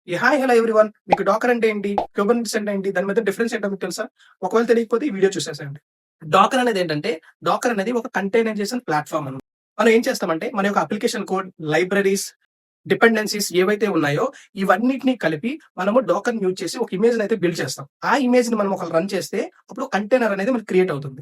Hi hello everyone. మీకు Dakar అంటే ఏంటి? కుబర్నెటిస్ అంటే ఏంటి? దాని మధ్య డిఫరెన్స్ ఏంటో మీకు తెలుసా? ఒకవేళ తెలియకపోతే ఈ వీడియో చూసేసేయండి. డాకర్ అనేది ఏంటంటే, డాకర్ అనేది ఒక కంటైనరైజేషన్ ప్లాట్‌ఫార్మ్ అన్నమాట. మనం ఏం చేస్తామంటే, మన యొక్క అప్లికేషన్ కోడ్, లైబ్రరీస్, డిపెండెన్సీస్ ఏవైతే ఉన్నాయో, ఇవన్నిటిని కలిపి మనము డాకర్‌ని యూజ్ చేసి ఒక ఇమేజ్‌ని అయితే బిల్డ్ చేస్తాం. ఆ ఇమేజ్‌ని మనం ఒకళ్ళు రన్ చేస్తే, అప్పుడు కంటైనర్ అనేది మనకి క్రియేట్ అవుతుంది.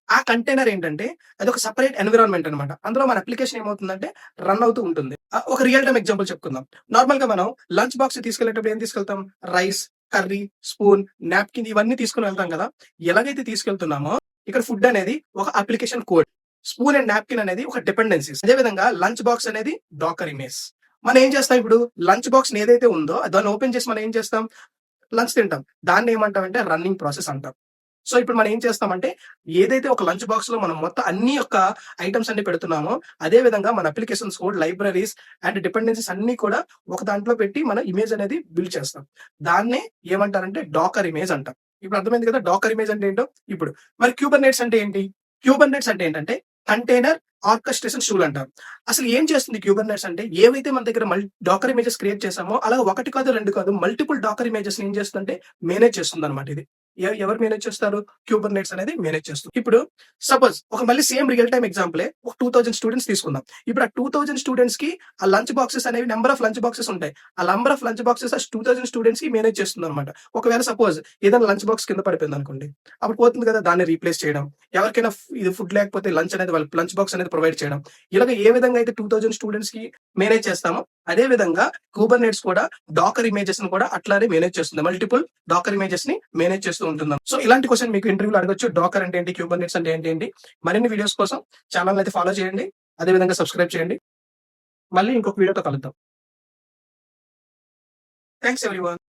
ఆ కంటైనర్ ఏంటంటే, అదొక సెపరేట్ ఎన్విరాన్మెంట్ అన్నమాట. అందులో మన అప్లికేషన్ ఏమవుతుందంటే, రన్ అవుతూ ఉంటుంది. ఒక రియల్ టైమ్ ఎగ్జాంపుల్ చెప్పుకుందాం. నార్మల్‌గా మనం లంచ్ బాక్స్ తీసుకెళ్ళేటప్పుడు ఏం తీసుకెళ్తాం? రైస్, కర్రీ, స్పూన్, నాప్కిన్ ఇవన్నీ తీసుకొని వెళ్తాం కదా! ఎలాగైతే తీసుకెళ్తున్నామో, ఇక్కడ ఫుడ్ అనేది ఒక application code. Spoon and napkin అనేది ఒక డిపెండెన్సీస్. అదే విధంగా లంచ్ బాక్స్ అనేది డాకర్ ఇమేజ్. మనం ఏం చేస్తాం ఇప్పుడు? లంచ్ బాక్స్‌ని ఏదైతే ఉందో దాన్ని ఓపెన్ చేసి మనం ఏం చేస్తాం? లంచ్ తింటాం. దాన్ని ఏమంటామంటే రన్నింగ్ ప్రాసెస్ అంటాం. సో, ఇప్పుడు మనం ఏం చేస్తామంటే, ఏదైతే ఒక లంచ్ బాక్స్‌లో మనం మొత్తం అన్ని యొక్క ఐటెమ్స్ అన్ని పెడుతున్నామో, అదే విధంగా మన applications code, libraries and dependencies అన్నీ కూడా ఒక దాంట్లో పెట్టి మన ఇమేజ్ అనేది బిల్డ్ చేస్తాం. దాన్నే ఏమంటారంటే డాకర్ ఇమేజ్ అంటాం. ఇప్పుడు అర్థమైంది కదా! డాకర్ ఇమేజ్ అంటే ఏంటో ఇప్పుడు. మరి క్యూబర్నెట్స్ అంటే ఏంటి? క్యూబర్నెట్స్ అంటే ఏంటంటే కంటైనర్ ఆర్కెస్ట్రేషన్ టూల్ అంటారు. అసలు ఏం చేస్తుంది క్యూబర్నెట్స్ అంటే ఏవైతే మన దగ్గర డాకర్ ఇమేజెస్ క్రియేట్ చేసామో అలా 1 కాదు, 2 కాదు మల్టిపుల్ డాకర్ ఇమేజెస్‌ని ఏం చేస్తుందంటే మేనేజ్ చేస్తుందన్నమాట ఇది. ఎవరు మేనేజ్ చేస్తారు? క్యూబర్నెట్స్ అనేది మేనేజ్ చేస్తుంది. ఇప్పుడు సపోజ్ ఒక మళ్ళీ సేమ్ రియల్ టైమ్ ఎగ్జాంపులే ఒక 2000 స్టూడెంట్స్ తీసుకుందాం. ఇప్పుడు ఆ 2000 స్టూడెంట్స్‌కి ఆ లంచ్ బాక్సెస్ అనేవి నంబర్ ఆఫ్ లంచ్ బాక్సెస్ ఉంటాయి. ఆ నంబర్ ఆఫ్ లంచ్ బాక్సెస్ ఆ 2000 స్టూడెంట్స్‌కి మేనేజ్ చేస్తుందన్నమాట. ఒకవేళ సపోజ్ ఏదైనా లంచ్ బాక్స్ కింద పడిపోయిందనుకోండి. అప్పుడు పోతుంది కదా! దాన్ని రీప్లేస్ చేయడం. ఎవరికైనా ఇది ఫుడ్ లేకపోతే లంచ్ అనేది వాళ్ళకి లంచ్ బాక్స్ అనేది ప్రొవైడ్ చేయడం. ఇలాగ ఏ విధంగా అయితే 2000 స్టూడెంట్స్‌కి మేనేజ్ చేస్తామో అదే విధంగా కుబర్నెట్స్ కూడా డాకర్ ఇమేజెస్‌ని కూడా అట్లానే మేనేజ్ చేస్తుంది. మల్టిపుల్ డాకర్ ఇమేజెస్‌ని మేనేజ్ చేస్తూ ఉంటుంది. సో, ఇలాంటి క్వెషన్ మీకు ఇంటర్వ్యూలో అడగొచ్చు. డాకర్ అంటే ఏంటి? కుబర్నెట్స్ అంటే ఏంటి? మరిన్ని వీడియోస్ కోసం ఛానెల్‌ని అయితే ఫాలో చేయండి. అదే విధంగా సబ్స్క్రైబ్ చేయండి. మళ్ళీ ఇంకొక వీడియోతో కలుద్దాం. Thanks everyone.